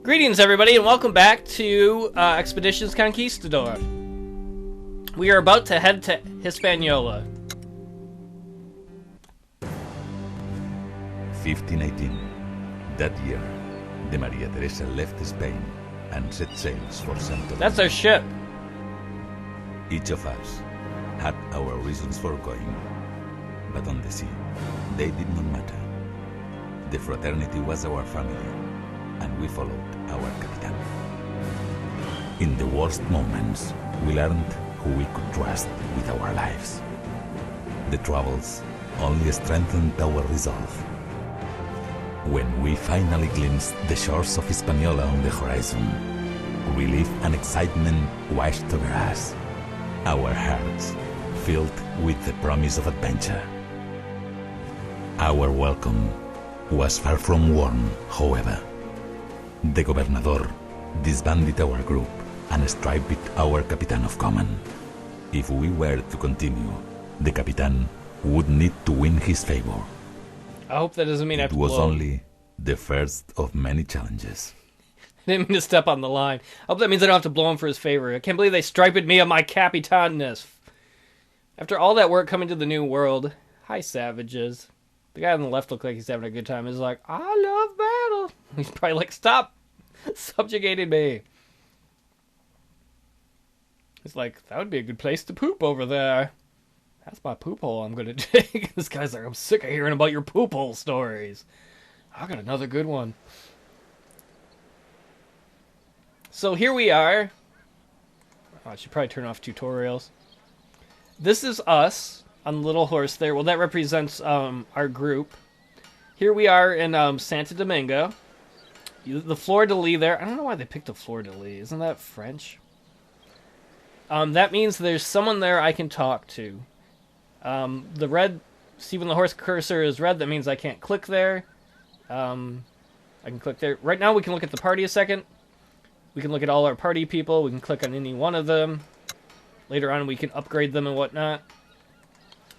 Greetings, everybody, and welcome back to Expeditions Conquistador. We are about to head to Hispaniola. 1518. That year, the Maria Teresa left Spain and set sails for Santo. That's our ship. Each of us had our reasons for going, but on the sea, they did not matter. The fraternity was our family, and we followed our Capitan. In the worst moments, we learned who we could trust with our lives. The troubles only strengthened our resolve. When we finally glimpsed the shores of Hispaniola on the horizon, relief and excitement washed over us, our hearts filled with the promise of adventure. Our welcome was far from warm, however. The Gobernador disbanded our group and stripped our Capitan of command. If we were to continue, the Capitan would need to win his favor. I hope that doesn't mean I have It to was blow. only the first of many challenges. I didn't mean to step on the line. I hope that means I don't have to blow him for his favor. I can't believe they striped me of my Capitanness. After all that work coming to the new world, hi savages. The guy on the left looked like he's having a good time. He's like, I love battle. He's probably like, stop subjugating me. He's like, that would be a good place to poop over there. That's my poop hole I'm going to dig. This guy's like, I'm sick of hearing about your poop hole stories. I got another good one. So here we are. Oh, I should probably turn off tutorials. This is us on the little horse there. Well, that represents our group. Here we are in Santo Domingo. The fleur-de-lis there. I don't know why they picked a fleur-de-lis. Isn't that French? That means there's someone there I can talk to. The red... See when the horse cursor is red, that means I can't click there. I can click there. Right now we can look at the party a second. We can look at all our party people. We can click on any one of them. Later on we can upgrade them and whatnot.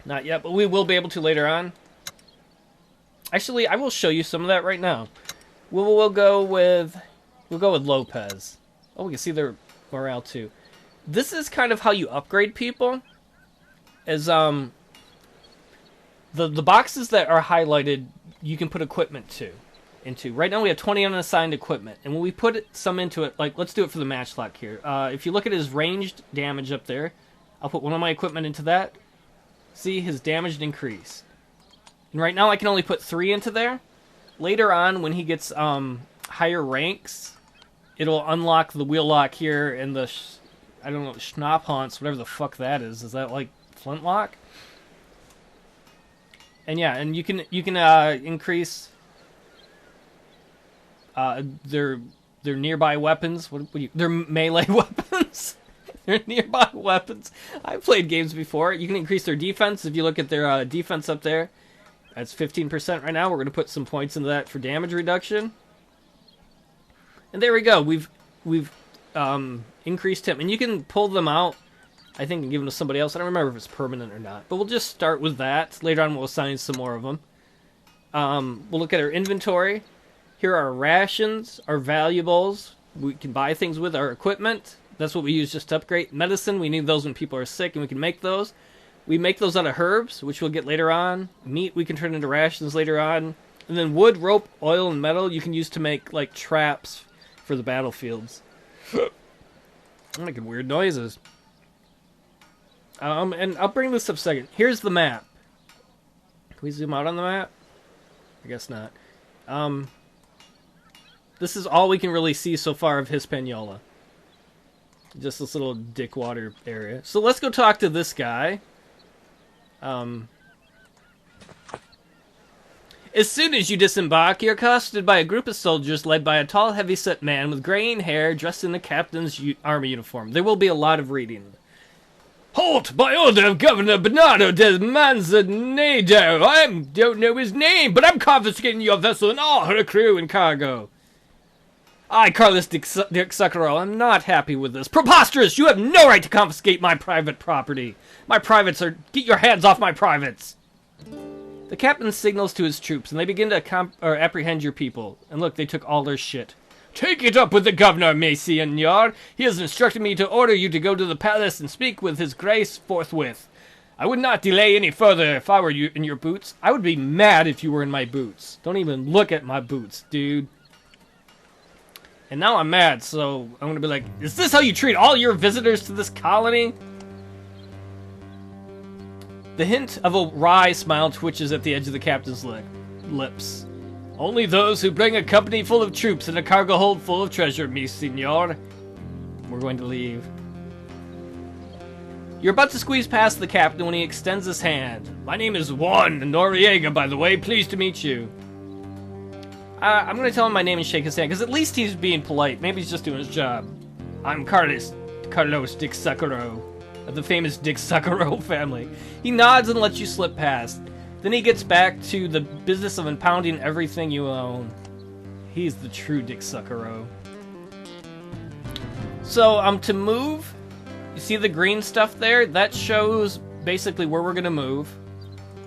Not yet, but we will be able to later on. Actually, I will show you some of that right now. We'll go with Lopez. Oh, we can see their morale too. This is kind of how you upgrade people. As the boxes that are highlighted, you can put equipment into. Right now we have 20 unassigned equipment, and when we put some into it, like let's do it for the matchlock here. If you look at his ranged damage up there, I'll put one of my equipment into that. See, his damage increased. And right now I can only put 3 into there. Later on, when he gets higher ranks, it'll unlock the wheel lock here and the, I don't know, Schnapphaunts, whatever the fuck that is. Is that like flintlock? And yeah, and you can increase their nearby weapons. Their melee weapons. Their nearby weapons. I've played games before. You can increase their defense. If you look at their defense up there, that's 15% right now. We're going to put some points into that for damage reduction. And there we go. We've increased him. And you can pull them out, I think, and give them to somebody else. I don't remember if it's permanent or not. But we'll just start with that. Later on, we'll assign some more of them. We'll look at our inventory. Here are our rations, our valuables. We can buy things with our equipment. That's what we use just to upgrade. Medicine, we need those when people are sick, and we can make those. We make those out of herbs, which we'll get later on. Meat we can turn into rations later on. And then wood, rope, oil, and metal you can use to make, like, traps for the battlefields. I'm making weird noises. And I'll bring this up a second. Here's the map. Can we zoom out on the map? I guess not. This is all we can really see so far of Hispaniola. Just this little dickwater area. So let's go talk to this guy. As soon as you disembark, you're accosted by a group of soldiers led by a tall, heavy-set man with graying hair dressed in the captain's army uniform. There will be a lot of reading. Halt! By order of Governor Bernardo de Manzanado. I don't know his name, but I'm confiscating your vessel and all her crew and cargo. I, Carlos de Xucaro, am not happy with this. Preposterous! You have no right to confiscate my private property. My privates are... Get your hands off my privates! The captain signals to his troops, and they begin to apprehend your people. And look, they took all their shit. Take it up with the governor, Messeigneur. He has instructed me to order you to go to the palace and speak with his grace forthwith. I would not delay any further if I were you in your boots. I would be mad if you were in my boots. Don't even look at my boots, dude. And now I'm mad, so I'm gonna be like, is this how you treat all your visitors to this colony? The hint of a wry smile twitches at the edge of the captain's lips. Only those who bring a company full of troops and a cargo hold full of treasure, Messeigneur. We're going to leave. You're about to squeeze past the captain when he extends his hand. My name is Juan Noriega, by the way. Pleased to meet you. I'm going to tell him my name and shake his hand, because at least he's being polite. Maybe he's just doing his job. I'm Carlos Dick Sakuro, of the famous Dick Sakuro family. He nods and lets you slip past. Then he gets back to the business of impounding everything you own. He's the true Dick Sakuro. So, to move, you see the green stuff there? That shows basically where we're going to move.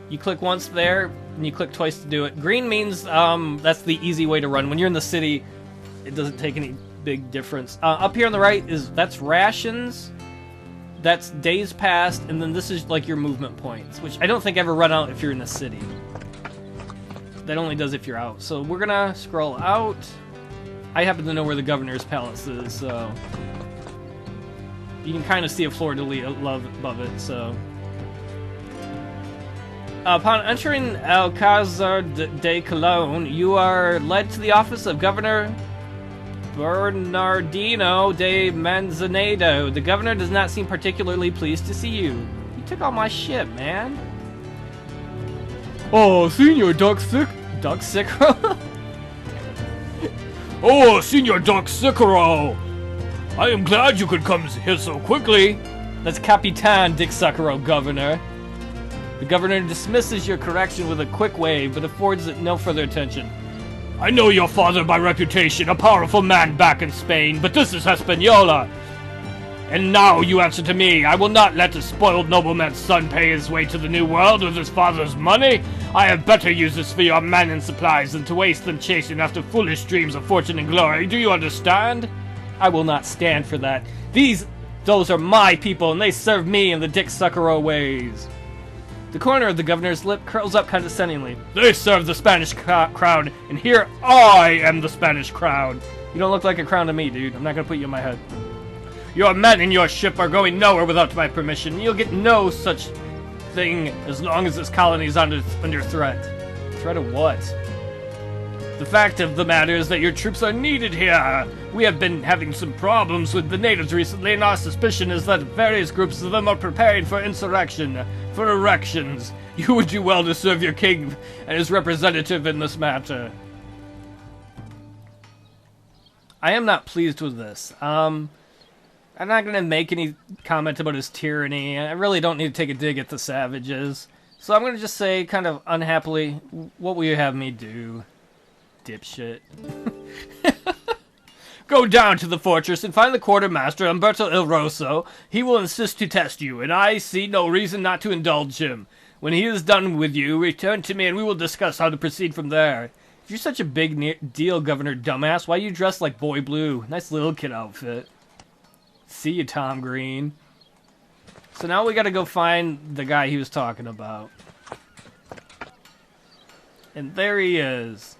You click once there, and you click twice to do it. Green means that's the easy way to run. When you're in the city, it doesn't take any big difference. Up here on the right, that's rations. That's days past, and then this is like your movement points, which I don't think ever run out if you're in the city. That only does if you're out. So we're gonna scroll out. I happen to know where the governor's palace is, so you can kind of see a fleur-de-lis above it. So upon entering Alcázar de Colón, you are led to the office of Governor Bernardino de Manzanedo. The governor does not seem particularly pleased to see you. You took all my shit, man. Oh, Senor Duck Sicro? Oh, Senor Duck Sicro! I am glad you could come here so quickly. That's Capitan Dick Sakuro, Governor. The governor dismisses your correction with a quick wave, but affords it no further attention. I know your father by reputation, a powerful man back in Spain, but this is Hispaniola. And now you answer to me. I will not let a spoiled nobleman's son pay his way to the New World with his father's money. I have better uses for your men and supplies than to waste them chasing after foolish dreams of fortune and glory. Do you understand? I will not stand for that. Those are my people, and they serve me in the Dick Sakuro ways. The corner of the governor's lip curls up condescendingly. They serve the Spanish crown, and here I am the Spanish crown. You don't look like a crown to me, dude. I'm not gonna put you in my head. Your men and your ship are going nowhere without my permission. You'll get no such thing as long as this colony is under threat. Threat of what? The fact of the matter is that your troops are needed here. We have been having some problems with the natives recently, and our suspicion is that various groups of them are preparing for insurrection, for erections. You would do well to serve your king and his representative in this matter. I am not pleased with this. I'm not going to make any comment about his tyranny. I really don't need to take a dig at the savages. So I'm going to just say, kind of unhappily, what will you have me do? Dipshit. Go down to the fortress and find the quartermaster, Umberto Il Rosso. He will insist to test you, and I see no reason not to indulge him. When he is done with you, return to me and we will discuss how to proceed from there. If you're such a big deal, Governor Dumbass, why you dressed like Boy Blue? Nice little kid outfit. See you, Tom Green. So now we gotta go find the guy he was talking about. And there he is.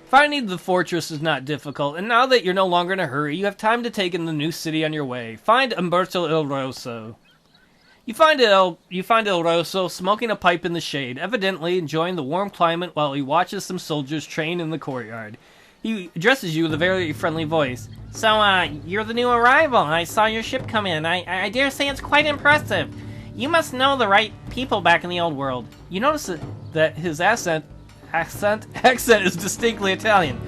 Finding the fortress is not difficult, and now that you're no longer in a hurry, you have time to take in the new city on your way. Find Umberto Il Rosso. You find Il Rosso smoking a pipe in the shade, evidently enjoying the warm climate while he watches some soldiers train in the courtyard. He addresses you with a very friendly voice. So, you're the new arrival. I saw your ship come in. I dare say it's quite impressive. You must know the right people back in the old world. You notice that his accent is distinctly Italian.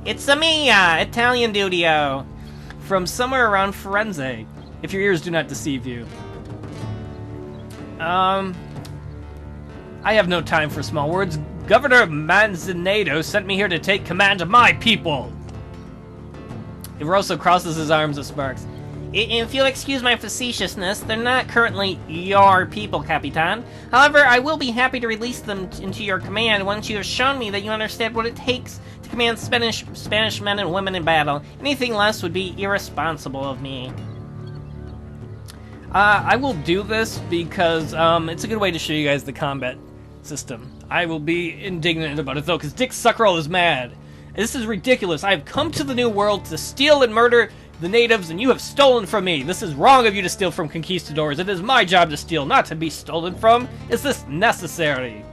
It's a me, Italian dudio, from somewhere around Firenze, if your ears do not deceive you. I have no time for small words. Governor Manzanedo sent me here to take command of my people. Il Rosso crosses his arms and sparks. If you'll excuse my facetiousness, they're not currently your people, Capitan. However, I will be happy to release them into your command once you have shown me that you understand what it takes to command Spanish men and women in battle. Anything less would be irresponsible of me. I will do this because it's a good way to show you guys the combat system. I will be indignant about it, though, because Dick Suckerall is mad. This is ridiculous. I have come to the New World to steal and murder the natives, and you have stolen from me. This is wrong of you to steal from conquistadors. It is my job to steal, not to be stolen from. Is this necessary?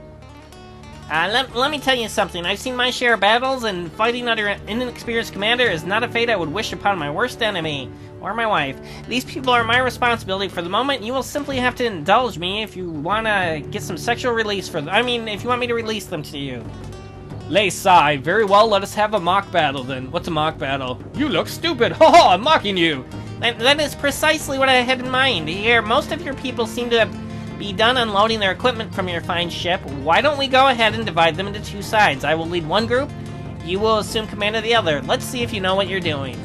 Let me tell you something. I've seen my share of battles, and fighting under an inexperienced commander is not a fate I would wish upon my worst enemy, or my wife. These people are my responsibility for the moment. You will simply have to indulge me if you want to get some sexual release for them. I mean, if you want me to release them to you. Lei Sai, very well, let us have a mock battle then. What's a mock battle? You look stupid! Ho ho, I'm mocking you! That is precisely what I had in mind. Here, most of your people seem to be done unloading their equipment from your fine ship. Why don't we go ahead and divide them into two sides? I will lead one group, you will assume command of the other. Let's see if you know what you're doing.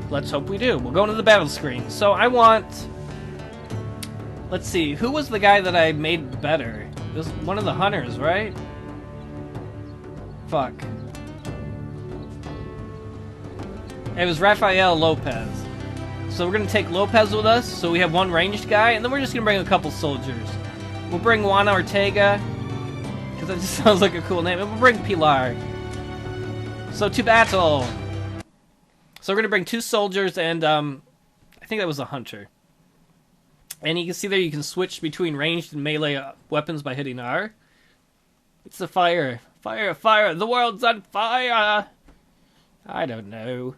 Let's hope we do. We'll go into the battle screen. So I want... Let's see, who was the guy that I made better? It was one of the hunters, right? Fuck. It was Rafael Lopez. So we're gonna take Lopez with us, so we have one ranged guy, and then we're just gonna bring a couple soldiers. We'll bring Juana Ortega, because that just sounds like a cool name, and we'll bring Pilar. So to battle! So we're gonna bring 2 soldiers and, I think that was a hunter. And you can see there you can switch between ranged and melee weapons by hitting R. It's the fire. Fire, fire, the world's on fire! I don't know.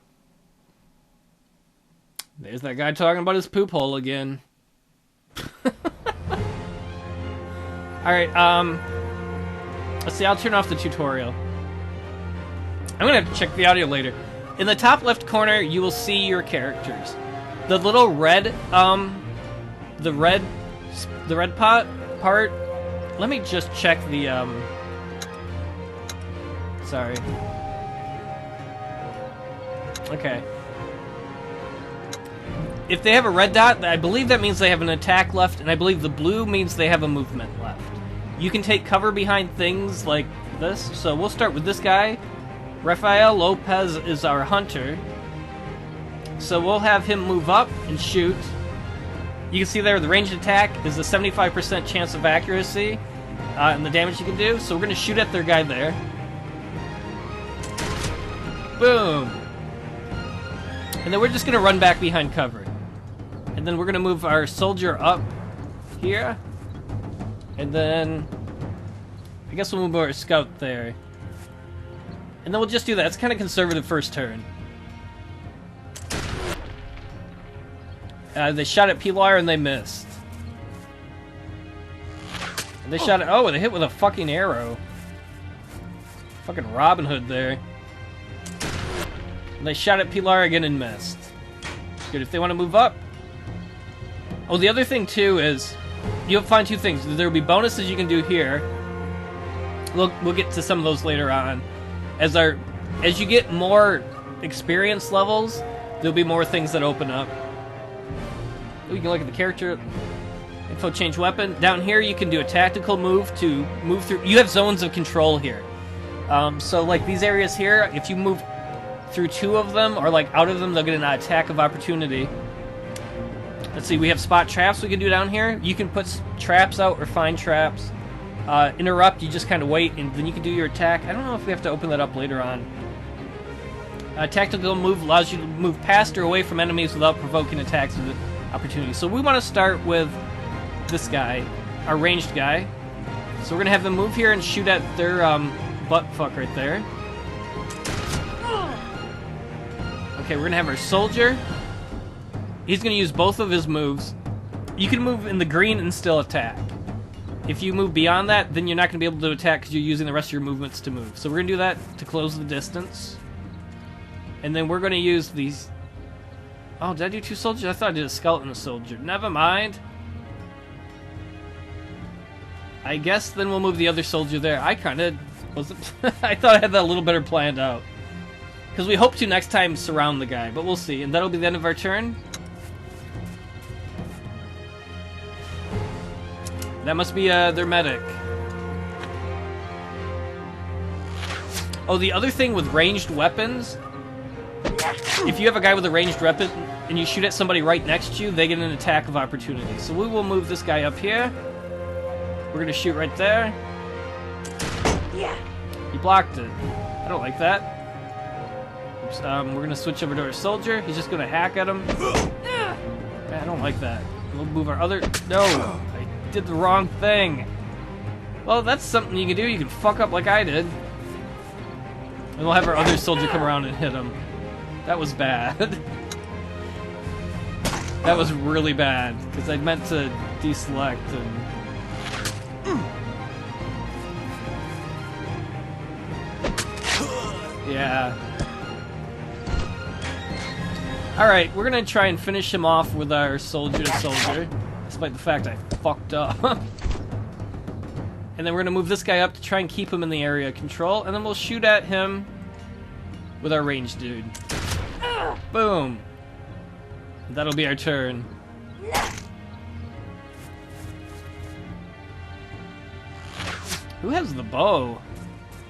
There's that guy talking about his poop hole again. Alright, let's see, I'll turn off the tutorial. I'm gonna have to check the audio later. In the top left corner, you will see your characters. The little red, the red part, let me just check the, sorry. Okay. If they have a red dot, I believe that means they have an attack left, and I believe the blue means they have a movement left. You can take cover behind things like this, so we'll start with this guy. Rafael Lopez is our hunter. So we'll have him move up and shoot. You can see there the ranged attack is a 75% chance of accuracy, and the damage you can do. So we're going to shoot at their guy there. Boom! And then we're just going to run back behind cover. And then we're going to move our soldier up here. And then I guess we'll move our scout there. And then we'll just do that. It's kind of conservative first turn. They shot at Pilar and they missed. And they shot at... Oh, they hit with a fucking arrow. Fucking Robin Hood there. And they shot at Pilar again and missed. Good, if they want to move up. Oh, the other thing too is you'll find 2 things. There will be bonuses you can do here. We'll get to some of those later on. As you get more experience levels, there'll be more things that open up. You can look at the character info, change weapon. Down here you can do a tactical move to move through. You have zones of control here. So like these areas here, if you move through 2 of them or like out of them, they'll get an attack of opportunity. Let's see, we have spot traps we can do down here. You can put traps out or find traps. Interrupt, you just kind of wait and then you can do your attack. I don't know if we have to open that up later on. Tactical move allows you to move past or away from enemies without provoking attacks of opportunity. So we want to start with this guy, our ranged guy. So we're going to have them move here and shoot at their butt fuck right there. Okay, we're going to have our soldier. He's going to use both of his moves. You can move in the green and still attack. If you move beyond that, then you're not going to be able to attack because you're using the rest of your movements to move. So we're going to do that to close the distance. And then we're going to use these... Oh, did I do 2 soldiers? I thought I did a skeleton and a soldier. Never mind. I guess then we'll move the other soldier there. I kind of wasn't... I thought I had that a little better planned out. Because we hope to next time surround the guy, but we'll see. And that'll be the end of our turn. That must be their medic. Oh, the other thing with ranged weapons, if you have a guy with a ranged weapon and you shoot at somebody right next to you, they get an attack of opportunity. So we will move this guy up here. We're gonna shoot right there. He blocked it. I don't like that. Oops, we're gonna switch over to our soldier. He's just gonna hack at him. I don't like that. We'll move our other... No! I did the wrong thing. Well, that's something you can do. You can fuck up like I did. And we'll have our other soldier come around and hit him. That was bad. That was really bad, because I meant to deselect and... Yeah. Alright, we're gonna try and finish him off with our soldier, despite the fact I fucked up. And then we're gonna move this guy up to try and keep him in the area of control, and then we'll shoot at him with our ranged dude. Boom. That'll be our turn. Who has the bow?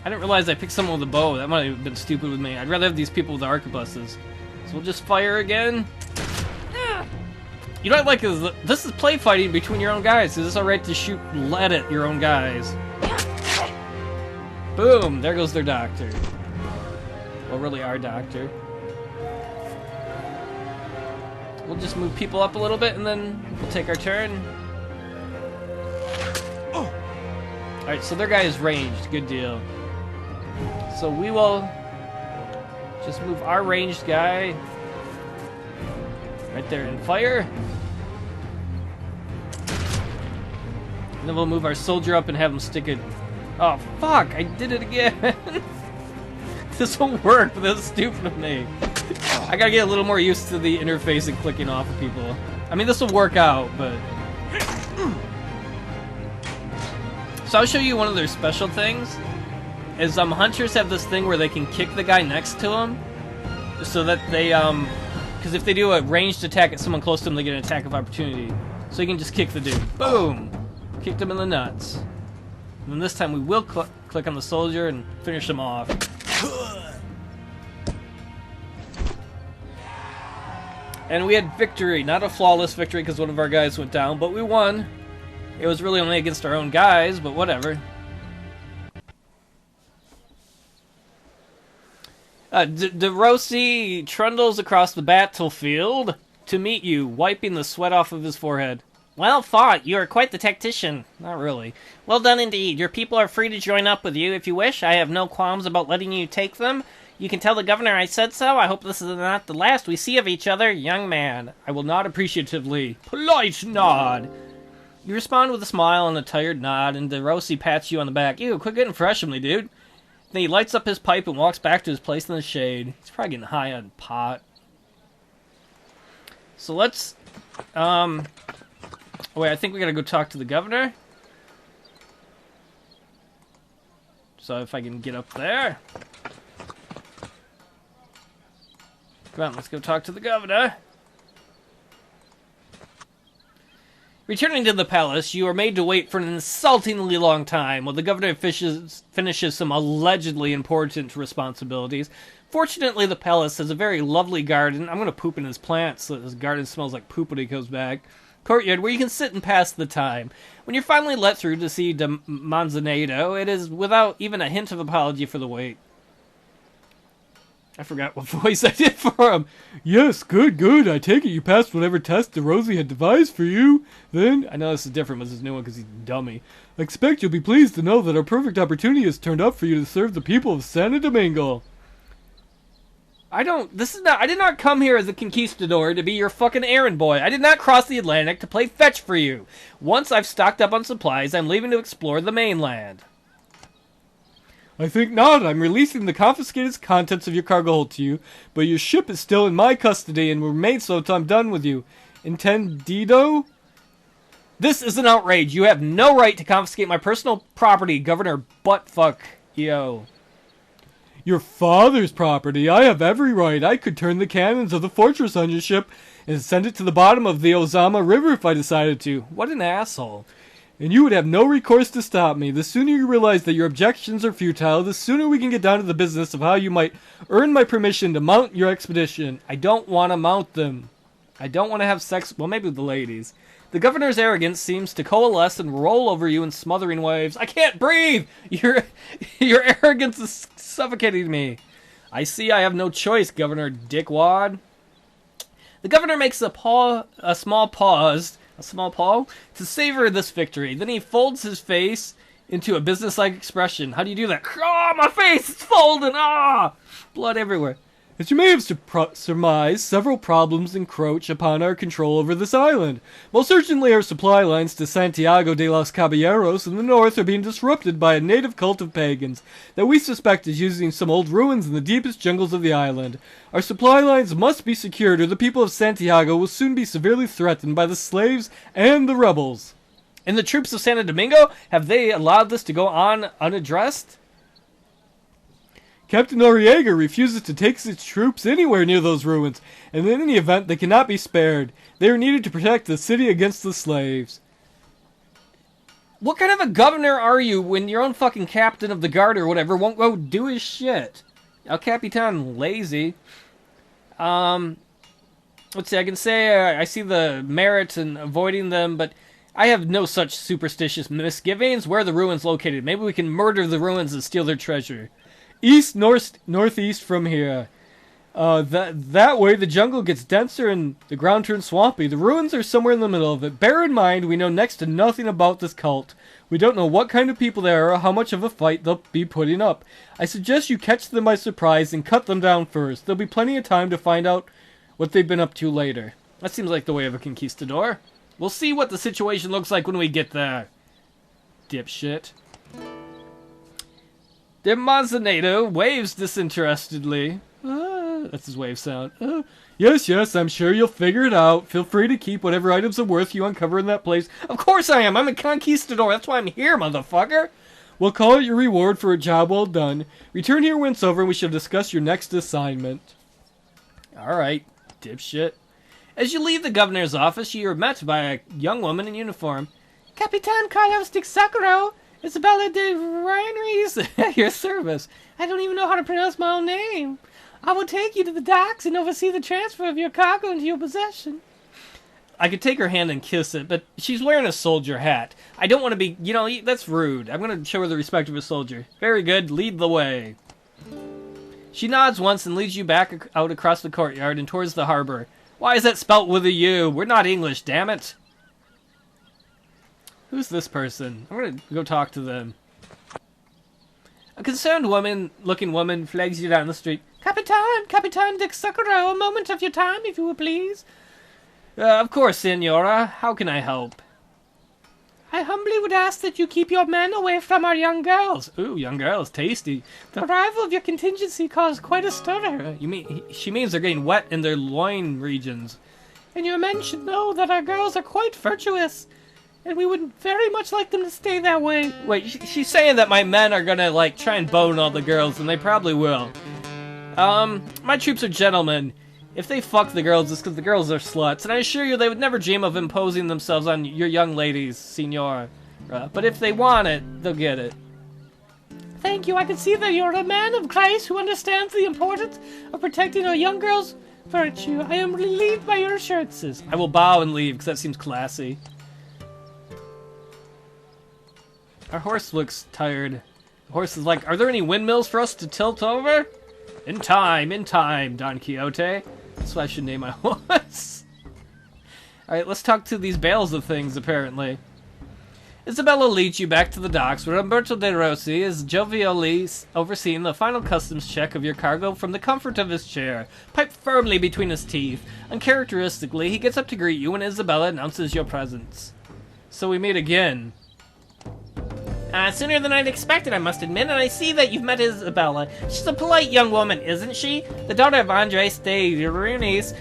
I didn't realize I picked someone with a bow. That might have been stupid with me. I'd rather have these people with the arquebuses. So we'll just fire again. You know what I like is this is play fighting between your own guys. Is this alright to shoot lead at your own guys? Boom! There goes their doctor. Well, really our doctor. We'll just move people up a little bit and then we'll take our turn. Alright, so their guy is ranged. Good deal. So we will just move our ranged guy right there and fire. And then we'll move our soldier up and have him stick it. Oh, fuck! I did it again! This won't work, but that's stupid of me. I gotta get a little more used to the interface and clicking off of people. I mean, this will work out, but... So I'll show you one of their special things. Is hunters have this thing where they can kick the guy next to them, so that they because if they do a ranged attack at someone close to them, they get an attack of opportunity. So you can just kick the dude. Boom! Kicked him in the nuts. And then this time we will click on the soldier and finish him off. And we had victory. Not a flawless victory because one of our guys went down, but we won. It was really only against our own guys, but whatever. DeRossi trundles across the battlefield to meet you, wiping the sweat off of his forehead. Well fought. You are quite the tactician. Not really. Well done indeed. Your people are free to join up with you if you wish. I have no qualms about letting you take them. You can tell the governor I said so. I hope this is not the last we see of each other, young man. I will nod appreciatively. Polite nod. You respond with a smile and a tired nod, and DeRossi pats you on the back. Ew, quit getting fresh on me, dude. Then he lights up his pipe and walks back to his place in the shade. He's probably getting high on pot. So let's... Wait, I think we gotta go talk to the governor. So if I can get up there. Come on, let's go talk to the governor. Returning to the palace, you are made to wait for an insultingly long time while the governor finishes some allegedly important responsibilities. Fortunately, the palace has a very lovely garden. I'm going to poop in his plants so that his garden smells like poop when he goes back. Courtyard where you can sit and pass the time. When you're finally let through to see de Manzanedo, it is without even a hint of apology for the wait. I forgot what voice I did for him. Yes, good, good. I take it you passed whatever test DeRossi had devised for you. Then, I know this is different with this new one because he's a dummy. I expect you'll be pleased to know that our perfect opportunity has turned up for you to serve the people of Santo Domingo. I did not come here as a conquistador to be your fucking errand boy. I did not cross the Atlantic to play fetch for you. Once I've stocked up on supplies, I'm leaving to explore the mainland. I think not. I'm releasing the confiscated contents of your cargo hold to you, but your ship is still in my custody and will remain so until I'm done with you. Entendido? This is an outrage. You have no right to confiscate my personal property, Governor Buttfuck. Yo. Your father's property? I have every right. I could turn the cannons of the fortress on your ship and send it to the bottom of the Ozama River if I decided to. What an asshole. and you would have no recourse to stop me. The sooner you realize that your objections are futile, the sooner we can get down to the business of how you might earn my permission to mount your expedition. I don't want to mount them. I don't want to have sex, well, maybe with the ladies. The governor's arrogance seems to coalesce and roll over you in smothering waves. I can't breathe! Your arrogance is suffocating me. I see I have no choice, Governor Dickwad. The governor makes a small pause, to savor this victory. Then he folds his face into a businesslike expression. How do you do that? Ah, my face is folded! Ah! Blood everywhere. As you may have surmised, several problems encroach upon our control over this island. Most urgently, our supply lines to Santiago de los Caballeros in the north are being disrupted by a native cult of pagans that we suspect is using some old ruins in the deepest jungles of the island. Our supply lines must be secured, or the people of Santiago will soon be severely threatened by the slaves and the rebels. And the troops of Santo Domingo? Have they allowed this to go on unaddressed? Captain Noriega refuses to take his troops anywhere near those ruins, and in any event, they cannot be spared. They are needed to protect the city against the slaves. What kind of a governor are you when your own fucking captain of the guard or whatever won't go do his shit? El Capitan lazy. Let's see, I can say I see the merit in avoiding them, but I have no such superstitious misgivings. Where are the ruins located? Maybe we can murder the ruins and steal their treasure. East, northeast from here. That way the jungle gets denser and the ground turns swampy. The ruins are somewhere in the middle of it. Bear in mind, we know next to nothing about this cult. We don't know what kind of people they are or how much of a fight they'll be putting up. I suggest you catch them by surprise and cut them down first. There'll be plenty of time to find out what they've been up to later. That seems like the way of a conquistador. We'll see what the situation looks like when we get there. Dipshit. De Manzanito waves disinterestedly. That's his wave sound. Yes, I'm sure you'll figure it out. Feel free to keep whatever items are worth you uncover in that place. Of course I am. I'm a conquistador. That's why I'm here, motherfucker. We'll call it your reward for a job well done. Return here when it's over and we shall discuss your next assignment. Alright, dipshit. As you leave the governor's office, you are met by a young woman in uniform. Capitan Carlos de Sakuro, Isabella de Reinries, at your service. I don't even know how to pronounce my own name. I will take you to the docks and oversee the transfer of your cargo into your possession. I could take her hand and kiss it, but she's wearing a soldier hat. I don't want to be, that's rude. I'm going to show her the respect of a soldier. Very good, lead the way. She nods once and leads you back out across the courtyard and towards the harbor. Why is that spelt with a U? We're not English, damn it. Who's this person? I'm going to go talk to them. A concerned looking woman flags you down the street. Capitan de Sakura, a moment of your time, if you will please. Of course, Senora. How can I help? I humbly would ask that you keep your men away from our young girls. Ooh, young girls, tasty. The arrival of your contingency caused quite a stir. She means they're getting wet in their loin regions. And your men should know that our girls are quite virtuous, and we would very much like them to stay that way. Wait, she's saying that my men are gonna, try and bone all the girls, and they probably will. My troops are gentlemen. If they fuck the girls, it's because the girls are sluts, and I assure you they would never dream of imposing themselves on your young ladies, Senora. But if they want it, they'll get it. Thank you. I can see that you're a man of Christ who understands the importance of protecting our young girls' virtue. I am relieved by your assurances. I will bow and leave, because that seems classy. Our horse looks tired. The horse is like, are there any windmills for us to tilt over? In time, Don Quixote. That's what I should name my horse. Alright, let's talk to these bales of things, apparently. Isabella leads you back to the docks, where Umberto de Rossi is jovially overseeing the final customs check of your cargo from the comfort of his chair, piped firmly between his teeth. Uncharacteristically, he gets up to greet you when Isabella announces your presence. So we meet again. Sooner than I'd expected, I must admit, and I see that you've met Isabella. She's a polite young woman, isn't she? The daughter of Andres de Runis.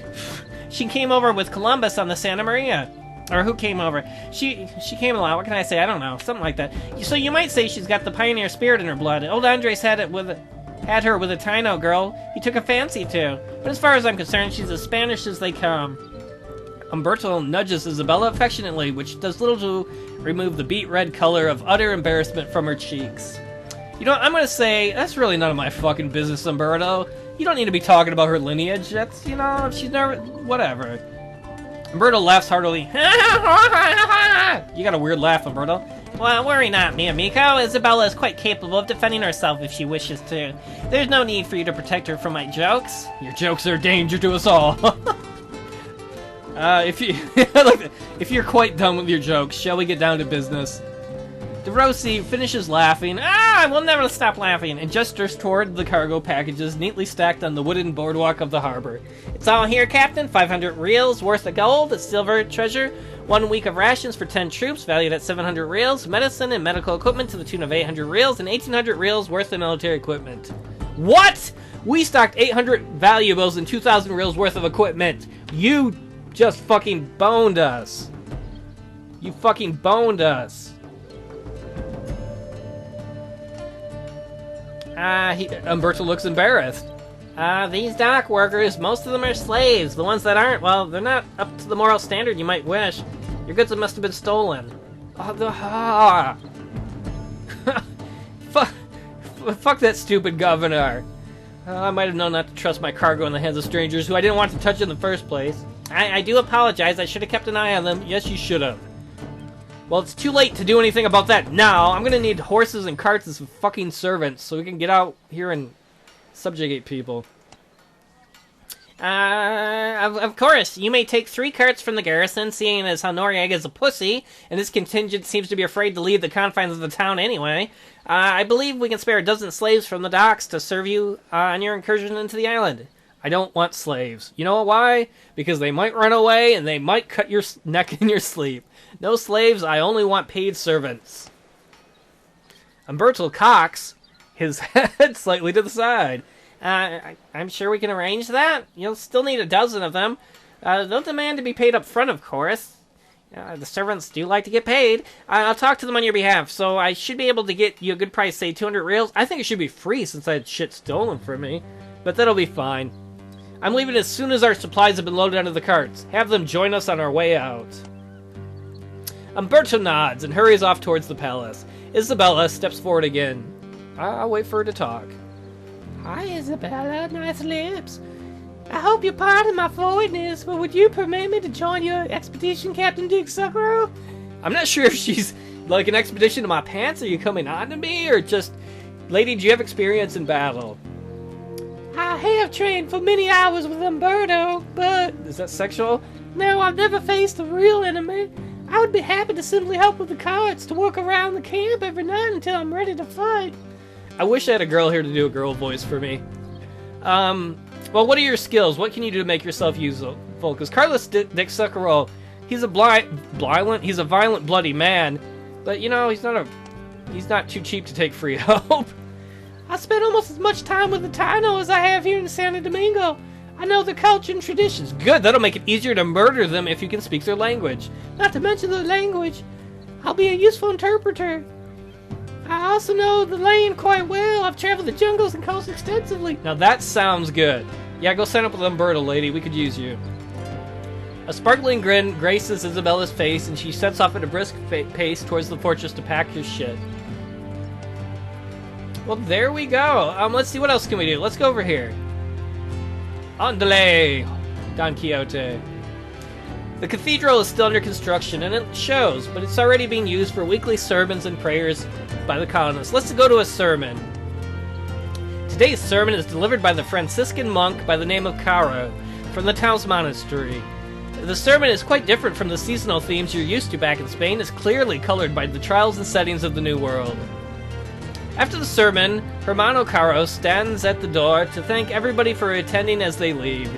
She came over with Columbus on the Santa Maria. Or who came over? She came a lot. What can I say? I don't know. Something like that. So you might say she's got the pioneer spirit in her blood. Old Andres had her with a Taino girl he took a fancy to. But as far as I'm concerned, she's as Spanish as they come. Umberto nudges Isabella affectionately, which does little to remove the beet red color of utter embarrassment from her cheeks. You know what, I'm gonna say, that's really none of my fucking business, Umberto. You don't need to be talking about her lineage. That's, you know, if she's never... whatever. Umberto laughs heartily. You got a weird laugh, Umberto. Well, worry not, mi amico. Isabella is quite capable of defending herself if she wishes to. There's no need for you to protect her from my jokes. Your jokes are a danger to us all. If you're quite done with your jokes, shall we get down to business? DeRossi finishes laughing. I will never stop laughing, and gestures toward the cargo packages neatly stacked on the wooden boardwalk of the harbor. It's all here, Captain. 500 reals worth of gold, silver treasure, 1 week of rations for 10 troops, valued at 700 reals, medicine and medical equipment to the tune of 800 reals, and 1,800 reals worth of military equipment. What? We stocked 800 valuables and 2,000 reals worth of equipment. You just fucking boned us. You fucking boned us. Umberto looks embarrassed. These dock workers, most of them are slaves. The ones that aren't, well, they're not up to the moral standard you might wish. Your goods must have been stolen. Fuck that stupid governor. I might have known not to trust my cargo in the hands of strangers who I didn't want to touch in the first place. I do apologize. I should have kept an eye on them. Yes, you should have. Well, it's too late to do anything about that now. I'm gonna need horses and carts and some fucking servants so we can get out here and subjugate people. Of course, you may take 3 carts from the garrison, seeing as how Noriega is a pussy, and this contingent seems to be afraid to leave the confines of the town anyway. I believe we can spare a dozen slaves from the docks to serve you on your incursion into the island. I don't want slaves. You know why? Because they might run away and they might cut your neck in your sleep. No slaves, I only want paid servants. Umberto cocks his head slightly to the side. I'm sure we can arrange that. You'll still need a dozen of them. They'll demand to be paid up front, of course. The servants do like to get paid. I'll talk to them on your behalf, so I should be able to get you a good price, say 200 reals. I think it should be free since I had shit stolen from me. But that'll be fine. I'm leaving as soon as our supplies have been loaded onto the carts. Have them join us on our way out. Umberto nods and hurries off towards the palace. Isabella steps forward again. I'll wait for her to talk. Hi, Isabella. Nice lips. I hope you pardon my forwardness, but would you permit me to join your expedition, Captain Dick Suckero? I'm not sure if she's like an expedition to my pants. Are you coming on to me, or just, lady, do you have experience in battle? I have trained for many hours with Umberto, but... Is that sexual? No, I've never faced a real enemy. I would be happy to simply help with the carts, to work around the camp every night until I'm ready to fight. I wish I had a girl here to do a girl voice for me. Well, what are your skills? What can you do to make yourself useful? Because Carlos Dick Suckero, he's a violent, bloody man, but you know, he's not too cheap to take free help. I spend almost as much time with the Taino as I have here in Santo Domingo. I know their culture and traditions. Good, that'll make it easier to murder them if you can speak their language. Not to mention their language. I'll be a useful interpreter. I also know the land quite well. I've traveled the jungles and coasts extensively. Now that sounds good. Yeah, go sign up with Umberto, lady. We could use you. A sparkling grin graces Isabella's face, and she sets off at a brisk pace towards the fortress to pack her shit. Well, there we go. Let's see, what else can we do? Let's go over here. Andale, Don Quixote. The cathedral is still under construction, and it shows, but it's already being used for weekly sermons and prayers by the colonists. Let's go to a sermon. Today's sermon is delivered by the Franciscan monk by the name of Caro from the town's monastery. The sermon is quite different from the seasonal themes you're used to back in Spain. It's clearly colored by the trials and settings of the New World. After the sermon, Hermano Caro stands at the door to thank everybody for attending as they leave.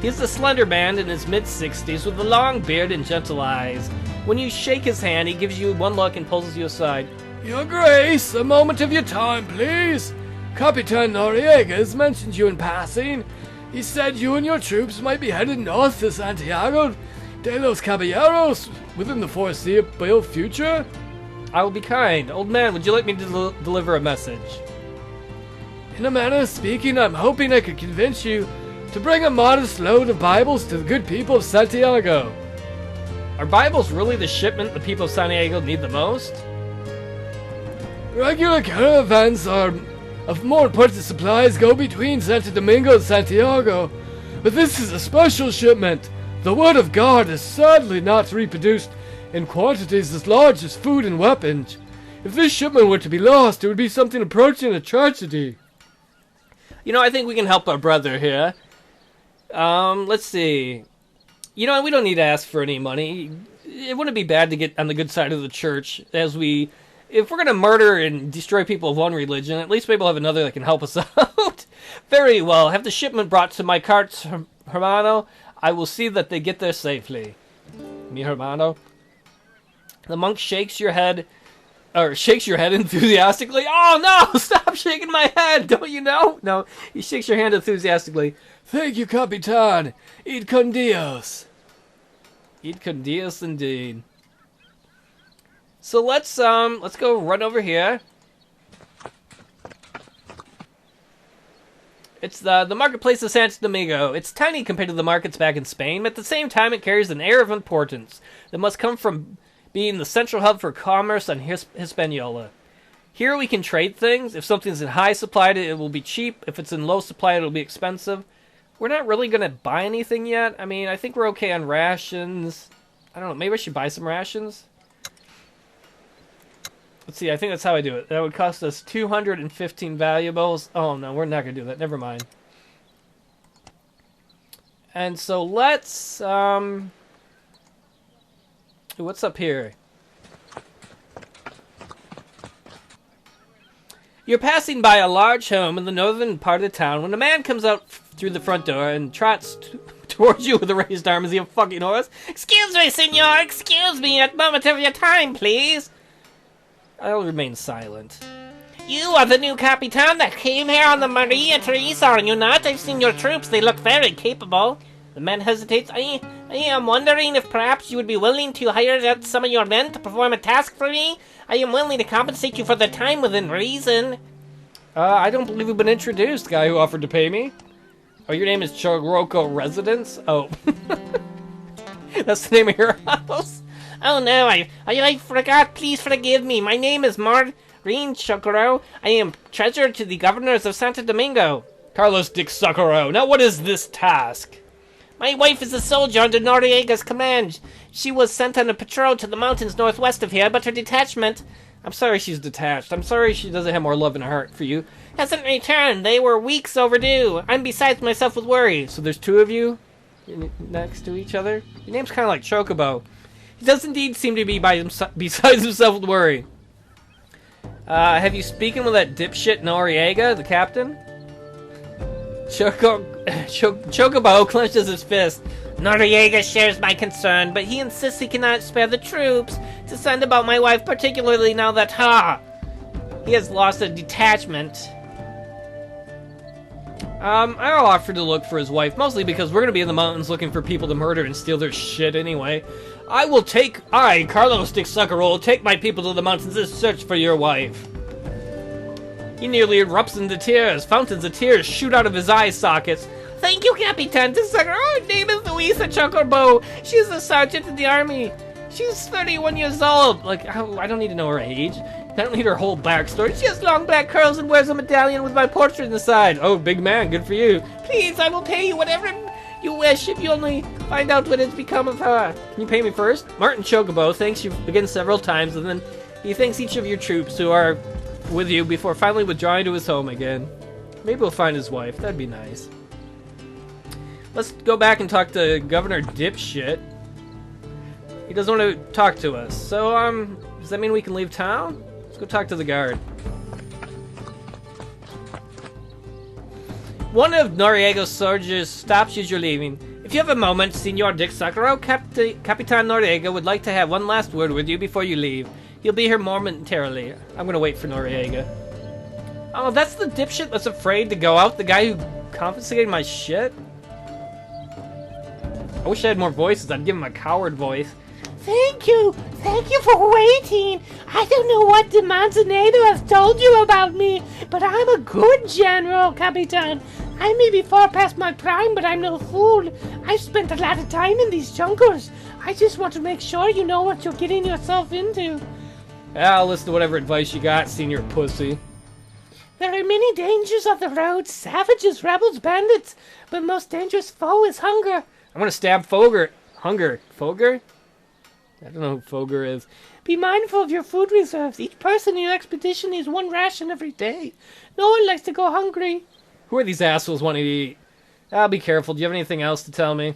He's a slender man in his mid-60s with a long beard and gentle eyes. When you shake his hand, he gives you one look and pulls you aside. Your Grace, a moment of your time, please. Capitan Noriega has mentioned you in passing. He said you and your troops might be headed north to Santiago de los Caballeros within the foreseeable future. I will be kind. Old man, would you like me to deliver a message? In a manner of speaking, I'm hoping I could convince you to bring a modest load of Bibles to the good people of Santiago. Are Bibles really the shipment the people of San Diego need the most? Regular caravans of more important supplies go between Santo Domingo and Santiago, but this is a special shipment. The Word of God is sadly not reproduced in quantities as large as food and weapons. If this shipment were to be lost, it would be something approaching a tragedy. You know, I think we can help our brother here. Let's see. You know, we don't need to ask for any money. It wouldn't be bad to get on the good side of the church, if we're going to murder and destroy people of one religion, at least maybe we'll have another that can help us out. Very well. Have the shipment brought to my carts, hermano. I will see that they get there safely. Mi hermano. The monk shakes your head enthusiastically. Oh no! Stop shaking my head! Don't you know? No, he shakes your hand enthusiastically. Thank you, Capitan. Id con Dios. Id con Dios indeed. So let's go run over here. It's the marketplace of Santo Domingo. It's tiny compared to the markets back in Spain, but at the same time it carries an air of importance that must come from being the central hub for commerce on Hispaniola. Here we can trade things. If something's in high supply, it will be cheap. If it's in low supply, it'll be expensive. We're not really going to buy anything yet. I mean, I think we're okay on rations. I don't know, maybe I should buy some rations? Let's see, I think that's how I do it. That would cost us 215 valuables. Oh no, we're not going to do that. Never mind. And so let's, what's up here? You're passing by a large home in the northern part of the town when a man comes out through the front door and trots towards you with a raised arm. Is he a fucking horse? Excuse me, senor. Excuse me. A moment of your time, please. I'll remain silent. You are the new Capitan that came here on the Maria Teresa, are you not? I've seen your troops. They look very capable. The man hesitates. I am wondering if perhaps you would be willing to hire out some of your men to perform a task for me. I am willing to compensate you for the time within reason. I don't believe we've been introduced, guy who offered to pay me. Oh, your name is Chorroco Residence? Oh. That's the name of your house? Oh no, I forgot. Please forgive me. My name is Maureen Chocoro. I am treasurer to the governors of Santo Domingo. Carlos Dick Socorro. Now what is this task? My wife is a soldier under Noriega's command. She was sent on a patrol to the mountains northwest of here, but her detachment... I'm sorry she's detached. I'm sorry she doesn't have more love in her heart for you. Hasn't returned. They were weeks overdue. I'm beside myself with worry. So there's two of you next to each other? Your name's kind of like Chocobo. He does indeed seem to be besides himself with worry. Have you spoken with that dipshit Noriega, the captain? Chocobo clenches his fist. Noriega shares my concern, but he insists he cannot spare the troops to send about my wife, particularly now that, he has lost a detachment. I'll offer to look for his wife, mostly because we're going to be in the mountains looking for people to murder and steal their shit anyway. I, Carlos Dick Suckerroll, will take my people to the mountains to search for your wife. He nearly erupts into tears. Fountains of tears shoot out of his eye sockets. Thank you, Capitan de Sucker. Her name is Luisa Chocobo. She's a sergeant in the army. She's 31 years old. Like, I don't need to know her age. I don't need her whole backstory. She has long black curls and wears a medallion with my portrait on the side. Oh, big man, good for you. Please, I will pay you whatever you wish if you only find out what has become of her. Can you pay me first? Martin Chocobo thanks you again several times, and then he thanks each of your troops who are with you before finally withdrawing to his home again. Maybe we'll find his wife. That'd be nice. Let's go back and talk to Governor Dipshit. He doesn't want to talk to us. So, does that mean we can leave town? Let's go talk to the guard. One of Noriega's soldiers stops you as you're leaving. If you have a moment, Senor Dick Sakuro, Capitan Noriega would like to have one last word with you before you leave. He'll be here momentarily. I'm gonna wait for Noriega. Oh, that's the dipshit that's afraid to go out? The guy who confiscated my shit? I wish I had more voices. I'd give him a coward voice. Thank you for waiting. I don't know what the Manzanero has told you about me, but I'm a good general, Capitan. I may be far past my prime, but I'm no fool. I've spent a lot of time in these jungles. I just want to make sure you know what you're getting yourself into. I'll listen to whatever advice you got, senior pussy. There are many dangers on the road, savages, rebels, bandits, but most dangerous foe is hunger. I'm gonna stab Fogger. Fogger? I don't know who Fogger is. Be mindful of your food reserves. Each person in your expedition needs one ration every day. No one likes to go hungry. Who are these assholes wanting to eat? I'll be careful. Do you have anything else to tell me?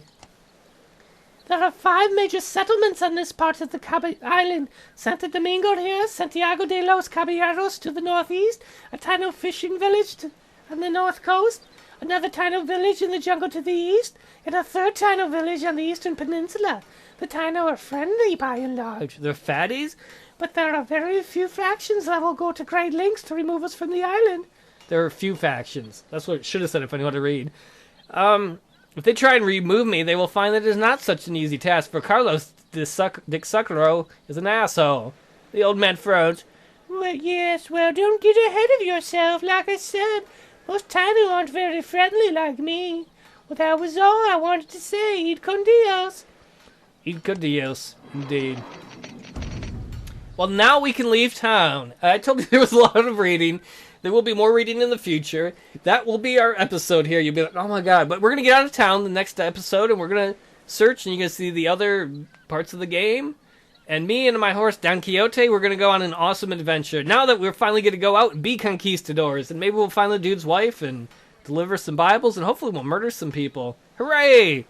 There are 5 major settlements on this part of the island. Santo Domingo here, Santiago de los Caballeros to the northeast, a Taino fishing village on the north coast, another Taino village in the jungle to the east, and a third Taino village on the eastern peninsula. The Taino are friendly by and large. They're fatties? But there are very few factions that will go to great lengths to remove us from the island. There are few factions. That's what it should have said if I knew how to read. If they try and remove me, they will find that it is not such an easy task, for Carlos Dick Suckero is an asshole. The old man froze. Well, yes, well, don't get ahead of yourself. Like I said, most Taino aren't very friendly like me. Well, that was all I wanted to say. Eat con Dios. Eat con Dios, indeed. Well, now we can leave town. I told you there was a lot of reading. There will be more reading in the future. That will be our episode here. You'll be like, oh my god. But we're going to get out of town the next episode, and we're going to search, and you're going to see the other parts of the game. And me and my horse, Don Quixote, we're going to go on an awesome adventure. Now that we're finally going to go out and be conquistadors, and maybe we'll find the dude's wife and deliver some Bibles, and hopefully we'll murder some people. Hooray!